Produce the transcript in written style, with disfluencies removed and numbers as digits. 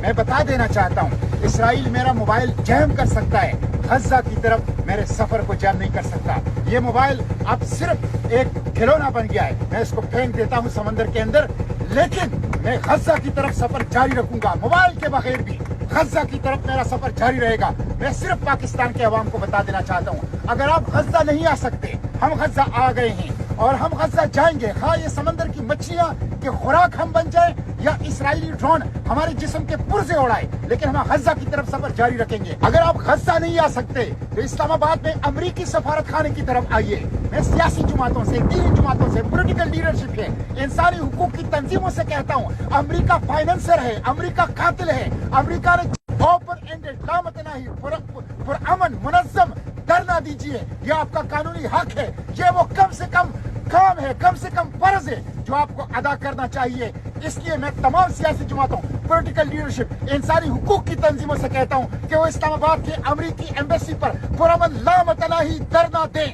میں بتا دینا چاہتا ہوں اسرائیل میرا موبائل جیم کر سکتا ہے، غزہ کی طرف میرے سفر کو جیم نہیں کر سکتا۔ یہ موبائل اب صرف ایک کھلونا بن گیا ہے، میں اس کو پھینک دیتا ہوں سمندر کے اندر، لیکن میں غزہ کی طرف سفر جاری رکھوں گا، موبائل کے بغیر بھی غزہ کی طرف میرا سفر جاری رہے گا۔ میں صرف پاکستان کے عوام کو بتا دینا چاہتا ہوں اگر آپ غزہ نہیں آ سکتے، ہم غزہ آ گئے ہیں اور ہم غزہ جائیں گے، خواہ یہ سمندر کی مچھلیاں کے خوراک ہم بن جائیں یا اسرائیلی ڈرون ہمارے جسم کے پرزے اڑائے، لیکن ہم غزہ کی طرف سفر جاری رکھیں گے۔ اگر آپ غزہ نہیں آ سکتے تو اسلام آباد میں امریکی سفارت خانے کی طرف آئیے۔ میں سیاسی جماعتوں سے، دینی جماعتوں سے، پولیٹیکل لیڈرشپ ہے، انسانی حقوق کی تنظیموں سے کہتا ہوں امریکہ فائننسر ہے، امریکہ قاتل ہے۔ امریکہ نے اوپن اینڈڈ لامتناہی پرامن منظم دھرنا دیجیے، یہ آپ کا قانونی حق ہے، یہ وہ کم سے کم کام ہے، کم سے کم فرض ہے جو آپ کو ادا کرنا چاہیے۔ اس لیے میں تمام سیاسی جماعتوں، پولیٹیکل لیڈرشپ، انسانی حقوق کی تنظیموں سے کہتا ہوں کہ وہ اسلام آباد کے امریکی ایمبیسی پر پرامن لامتناہی دھرنا دیں۔